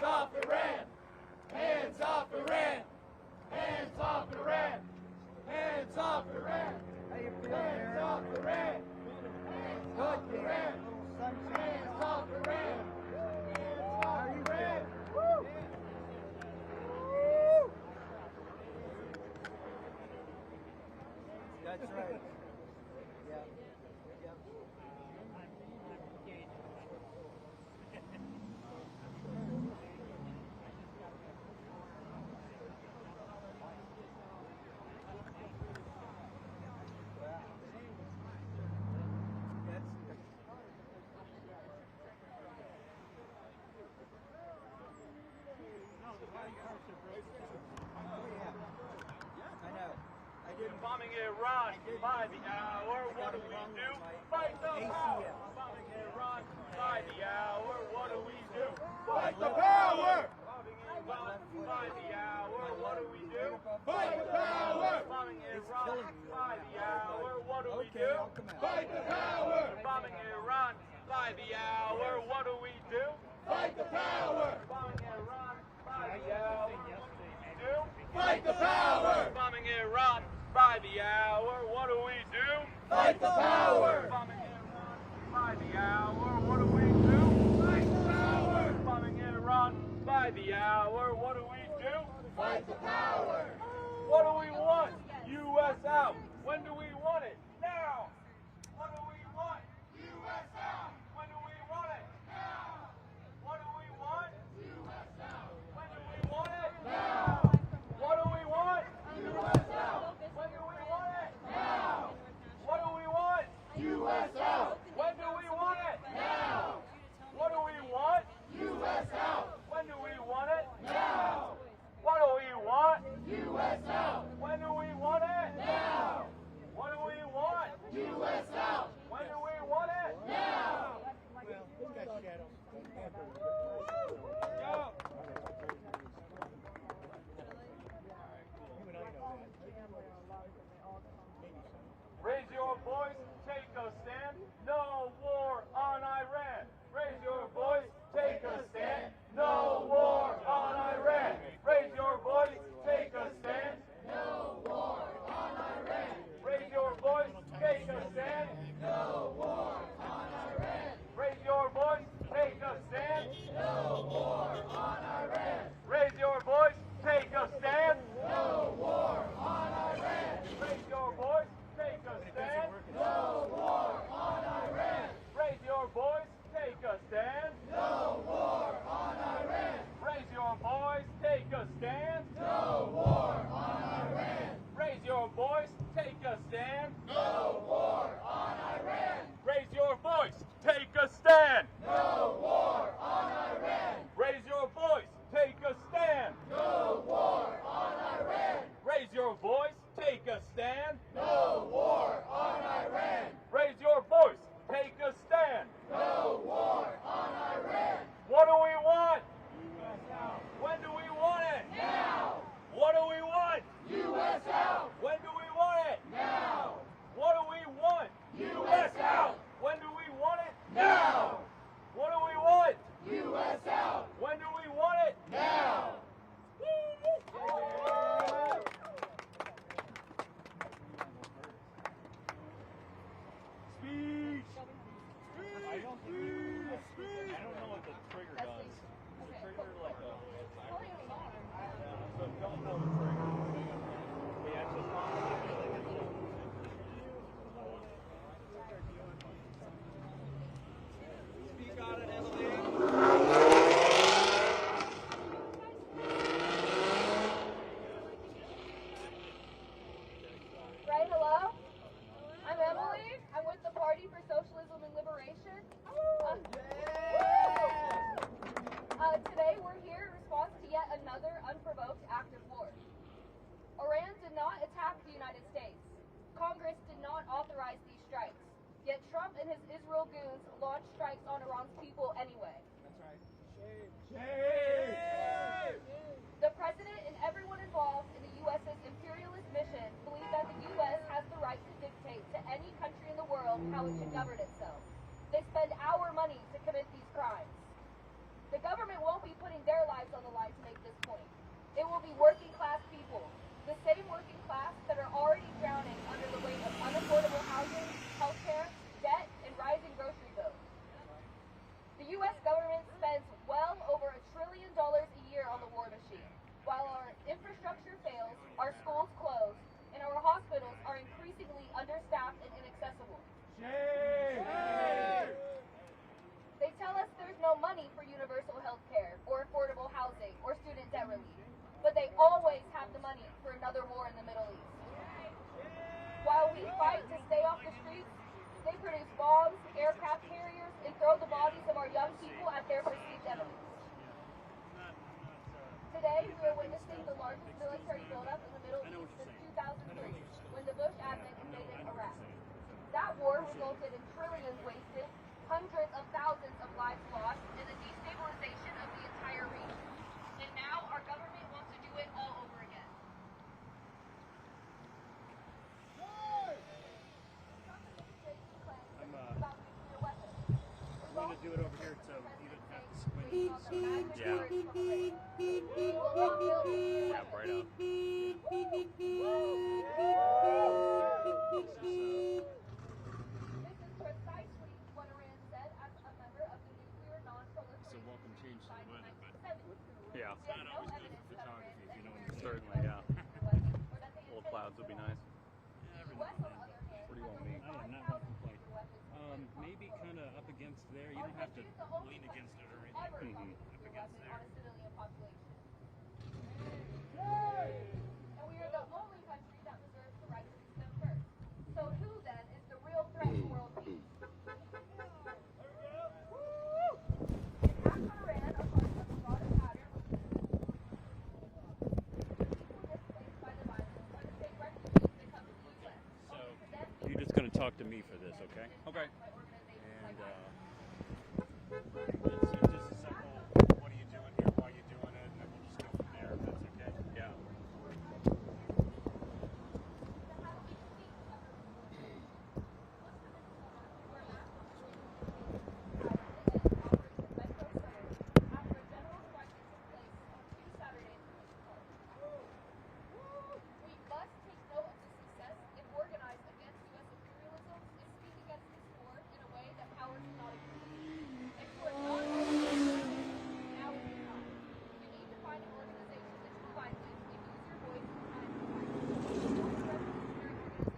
Hands off Iran! Hands off Iran! Hands off Iran! Hands off Iran! How you feeling, Hands off Iran! Hands off Iran! Hands off Iran! Hands off Iran! Woo! That's right. Yeah. Yeah. I know. I did. Bombing Iran by the hour. What do we do? Fight the power. Bombing Iran by the hour. What do we do? Fight the power! Bombing Iran by the hour. What do we do? Fight the power! Bombing Iran by the hour. What do we Okay, do? I'll come out. Fight the power! Bombing Iran by the hour. What do we do? Fight the power! Bombing Iran by the hour. What do we do? Fight the power! Bombing Iran by the hour. What do we do? Fight the power! Bombing Iran by the hour. What do we do? Fight the power! Bombing Iran by the hour. What do we do? Fight the power! What do we want? U.S. out. When do we want it? Now. What do we want? U.S. out! When do we want it? Now! What do we want? U.S. out! When do we want it? Now! What do we want? U.S. out! When do we want it? Now! What do we want? U.S. out! When do we want it? Now! What do we want? U.S. out! When do we want it? Now! What do we want? U.S. out! When do we want it? Now! What do we want? U.S. out! When do we want it? Now! Well, he's got shadows. Go. You and I know that. Raise your voice, take a stand. No war on Iran. Raise your voice, take a stand. No war on Iran. Raise your voice, take a stand. No war on Iran! Raise your voice, take a stand. No war on Iran! Raise your voice, take a stand. No war on Iran! Raise your voice, take a stand. No war on Iran! Raise your voice, take a stand. No war on Iran! Raise your voice, take a stand. No war on Iran! Raise your voice, take a stand. No war on Iran! Raise your voice, take a stand. No war on Iran! Raise your voice, take a stand. No war on Iran! Raise your voice, take a stand. No war on Iran! Raise your voice, take a stand. No war on Iran! Raise your voice, take a stand. No war on Iran! What do we want? When do we want it? Now! What do we want? U.S. out! When do we want it? Now! What do we want? U.S. out! When do we want it? Now! What do we want? U.S. out! When do we want it? Now! Speech! I don't know what the trigger does. Is the trigger like a timer? So don't know the trigger. Yeah, it's just speak on it, Emily. Right, hello? I'm Emily. I'm with the Party for Socialism and Liberation. Today we're here in response to yet another unprovoked act of war. Iran did not attack the United States. Congress did not authorize these strikes. Yet Trump and his Israel goons launched strikes on Iran's people anyway. The president and everyone involved in the U.S.'s imperialist mission believe that the U.S. has the right to dictate to any country in the world how it should govern itself. They spend our money to commit these crimes. The government won't be putting their lives It will be working class people, the same working class that are already drowning under the weight of unaffordable housing, healthcare, debt, and rising grocery bills. The U.S. government spends well over $1 trillion a year on the war machine. While our infrastructure fails, our schools close, and our hospitals are increasingly understaffed and inaccessible. They tell us there's no money for universal health care, or affordable housing, or student debt relief. But they always have the money for another war in the Middle East. While we fight to stay off the streets, they produce bombs, aircraft carriers, and throw the bodies of our young people at their perceived enemies. Today, we are witnessing the largest military buildup in the Middle East since 2003, when the Bush admin invaded Iraq. That war resulted in trillions wasted, hundreds of thousands of lives lost, and the destabilization of the entire region. And now our government wants to do it all over again. I'm going to do it over here so you don't have to squint. Yeah, right on. This is precisely what Iran said as a member of the nuclear non-proliferation. It's a welcome change to the weather, but Yeah. it's not always good for photography, if you know what I'm saying. Certainly, yeah. Little clouds would be nice. What do you want me? I am not going to complain. Maybe kind of up against there. You don't have to lean against it or anything. On Up against there. a civilian population. And we are the only country that reserves the right to use them first. So who then is the real threat to world peace? Attacks on Iran are part of a broader pattern displaced by the violence or to take refugees that come to the U.S. So you're just going to talk to me for this, okay? Okay. And it's just a simple, what are you doing here, why are you doing it, and then we'll just go from there, if that's okay. Yeah. We must take note of this success and organize against U.S. imperialism and speak against this war in a way that powers do not agree. And for a non-organization, now is the time. You need to find an organization that you align with and use your voice to find a revolutionary organization.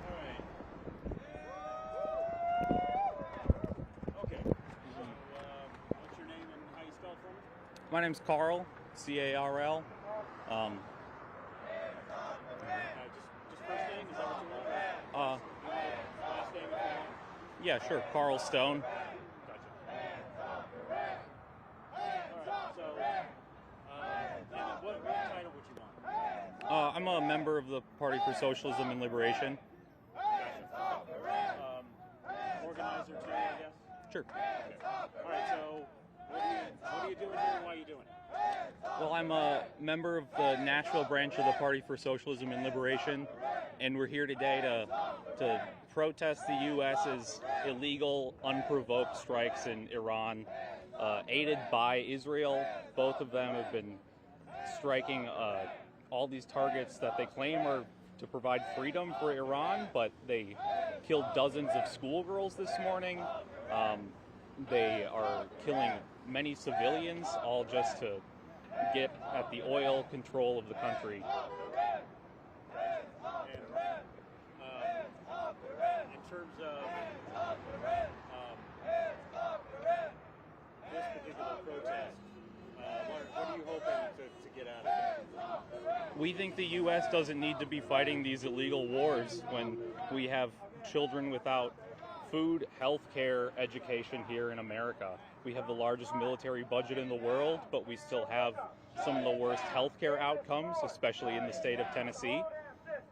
Alright. Okay. So, what's your name and how you spell it for me? My name's Carl, C-A-R-L. Just first name, is that what you want? Last name if you want? Yeah, sure, Carl Stone. Gotcha. Alright, so, and what title would you want? I'm a member of the Party for Socialism and Liberation. Organizer too, I guess? Sure. Alright, so, what are you doing here and why are you doing it? Well, I'm a member of the Nashville branch of the Party for Socialism and Liberation, and we're here today to protest the U.S.'s illegal, unprovoked strikes in Iran, aided by Israel. Both of them have been striking all these targets that they claim are to provide freedom for Iran, but they killed dozens of schoolgirls this morning. They are killing many civilians, all just to get at the oil control of the country. In terms of this particular protest, what are you hoping to get out of it? We think the U.S. doesn't need to be fighting these illegal wars when we have children without food, health care, education here in America. We have the largest military budget in the world, but we still have some of the worst health care outcomes, especially in the state of Tennessee.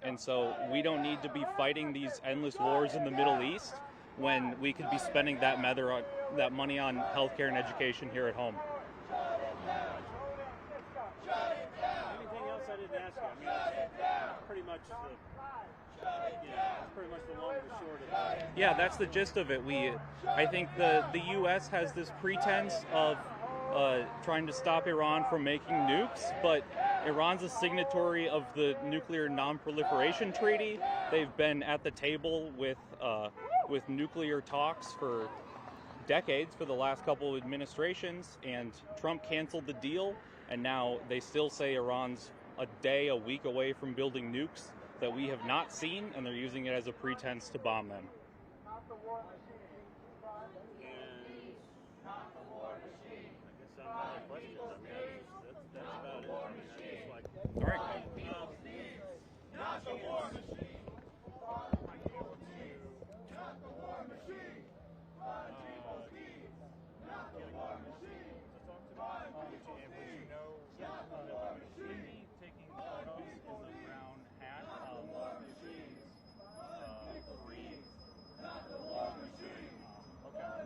And so we don't need to be fighting these endless wars in the Middle East when we could be spending that money on health care and education here at home. ask you. I mean, that's pretty much the, that's pretty much the long and the short of it. Yeah, that's the gist of it. I think the U.S. has this pretense of trying to stop Iran from making nukes, but Iran's a signatory of the Nuclear Non-Proliferation Treaty. They've been at the table with nuclear talks for decades, for the last couple of administrations, and Trump canceled the deal, and now they still say Iran's a week away from building nukes that we have not seen, and they're using it as a pretense to bomb them. Questions. I mean, that's about it. I mean, I just like. All right. Not the war machine. Not the war machine. My people's needs. Not the war machine. My people's needs. Not the war machine. Taking photos in the brown hat. Green. Not the war machine. Okay.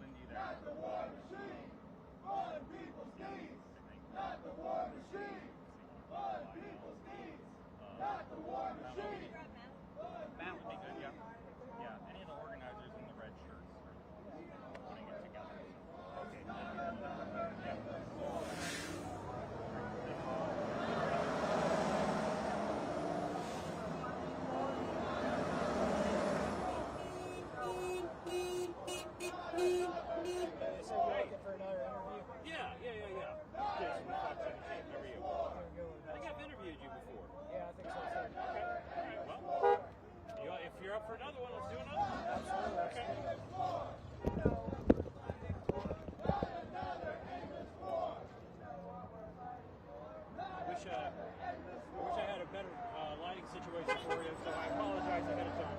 Lindy there. Not the war machine. My people's needs. Not the war machine. My people's needs. Not the war machine. That would be good, yeah. Yeah, any of the organizers in the red shirts are putting it together. Okay. Yeah. For another interview. Yeah. Jason, Fox 17, how are you? I think I've interviewed you before. Yeah, I think so too. Okay. All right. Well, if you're up for another one, let's do another one. Absolutely. Okay. I wish I had a better lighting situation for you, so I apologize ahead of time.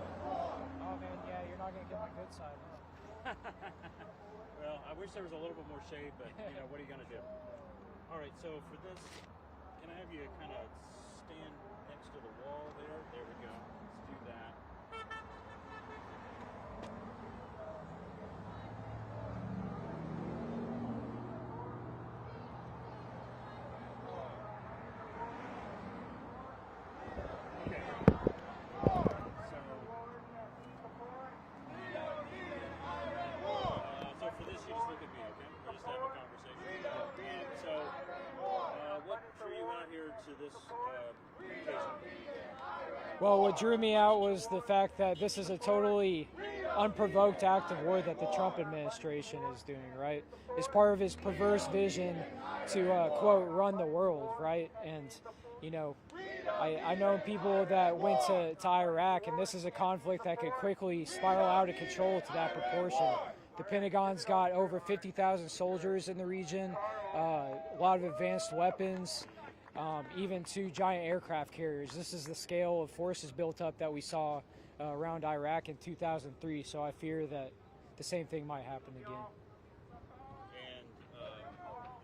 Oh man, yeah, you're not gonna get my good side, huh? Well, I wish there was a little bit more shade, but you know, what are you gonna do? All right, so for this, can I have you kind of stand next to the wall there? There we go. Let's do that. So for this, you just look at me, okay? We'll just have a conversation. And so, what drew you out here to this occasion? Well, what drew me out was the fact that this is a totally unprovoked act of war that the Trump administration is doing, right? It's part of his perverse vision to, quote, run the world, right? And, you know, I know people that went to Iraq, and this is a conflict that could quickly spiral out of control to that proportion. The Pentagon's got over 50,000 soldiers in the region, a lot of advanced weapons, even 2 giant aircraft carriers. This is the scale of forces built up that we saw around Iraq in 2003, so I fear that the same thing might happen again. And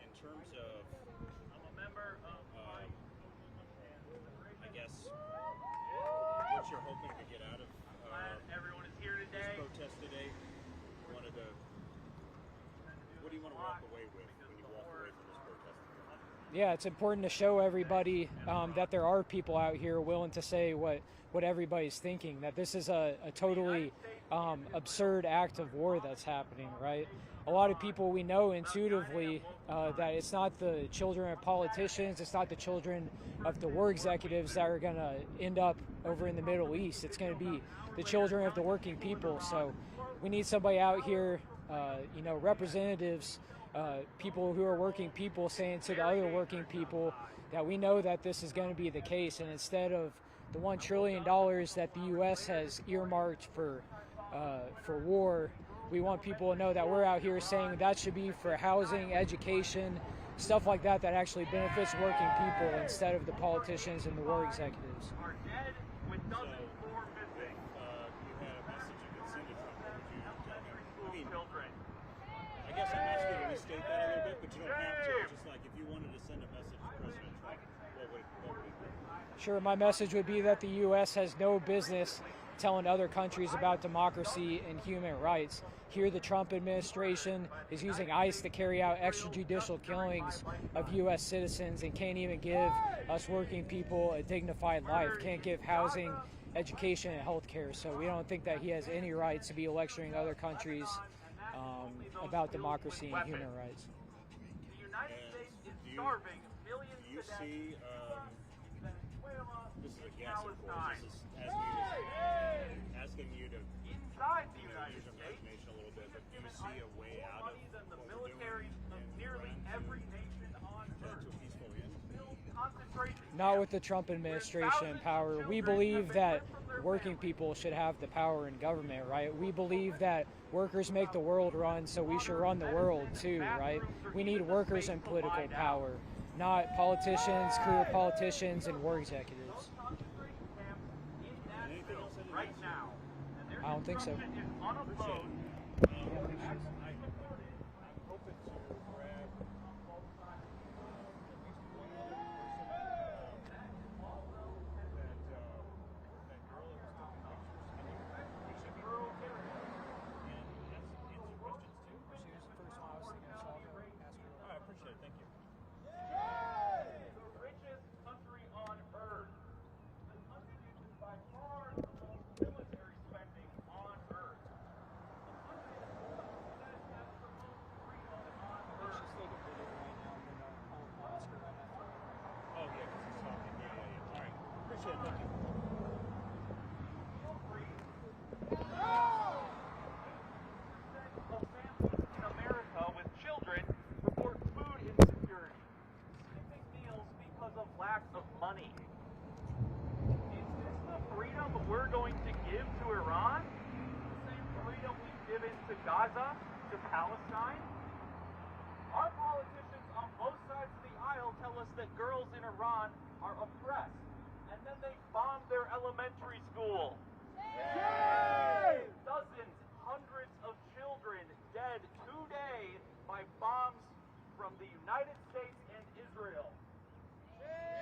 in terms of, I'm a member of, I guess, what you're hoping to get out of Everyone is here this today. protest today, what do you want to walk away with when you walk away from this protest? Yeah, it's important to show everybody that there are people out here willing to say what everybody's thinking, that this is a totally absurd act of war that's happening, right? A lot of people, we know intuitively that it's not the children of politicians, it's not the children of the war executives that are going to end up over in the Middle East. It's going to be the children of the working people. So we need somebody out here, representatives, people who are working people, saying to the other working people that we know that this is going to be the case, and instead of the $1 trillion that the U.S. has earmarked for war, we want people to know that we're out here saying that should be for housing, education, stuff like that that actually benefits working people instead of the politicians and the war executives. Are dead with dozens more missing. You had a message you could send to Trump. What would you tell him? School children. I guess I'm asking you to restate that a little bit, but you don't have to. It's just like if you wanted to send a message to President Trump, what would it be? Sure, my message would be that the U.S. has no business telling other countries about democracy and human rights. Here, the Trump administration is using ICE to carry out extrajudicial killings of U.S. citizens and can't even give us working people a dignified life, can't give housing, education, and health care. So we don't think that he has any right to be lecturing other countries about democracy and human rights. The United States is starving millions Do you to death. see, Venezuela, this is a guess, of course, Palestine. this is asking you to Inside the use United your States, imagination a little bit, but do you given see ICE a way more out of money than the what we're militaries doing of and nearly trying to every nation on get earth. to a peaceful end? Build concentration Not camps with the Trump where administration in thousands of power. We children believe have been that ripped from their working families. people should have the power in government, right? We believe that workers make the world run, so we should run the world too, right? We need workers in political power, not politicians, career politicians, and war executives. Those concentration camps in Nashville right now. And their I don't think so. construction is unopposed. I'm hoping to grab at least one other person that girl that was taking pictures. We should be able to and answer questions too. She was the first one I was thinking of, so I'll go ask her. I appreciate it. Thank you. The richest country on earth. The country with by far the most military spending on earth. The country that says has the most freedom on earth. She's taking video right now, but I'll ask her right after. Oh, yeah, because he's talking. Yeah. All right. Appreciate it. Thank you. Feel free. Of families in America with children report food insecurity, skipping meals because of lack of money. Is this the freedom we're going to give to Iran? The same freedom we've given to Gaza, to Palestine? Our politicians on both sides of the aisle tell us that girls in Iran are oppressed, and then they bomb their elementary school. Dozens, hundreds of children dead today by bombs from the United States and Israel.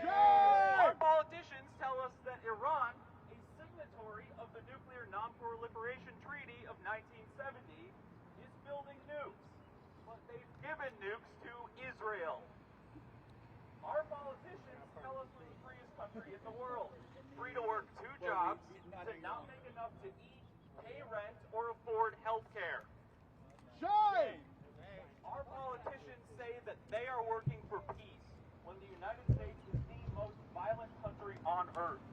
Our politicians tell us that Iran, a signatory of the Nuclear Non-Proliferation Treaty of 1970, is building nukes, but they've given nukes to Israel. Our politicians tell us we're the freest country in the world, free to work 2 jobs, to not make enough to eat, pay rent, or afford health care. Our politicians say that they are working for peace when the United States is the most violent country on earth.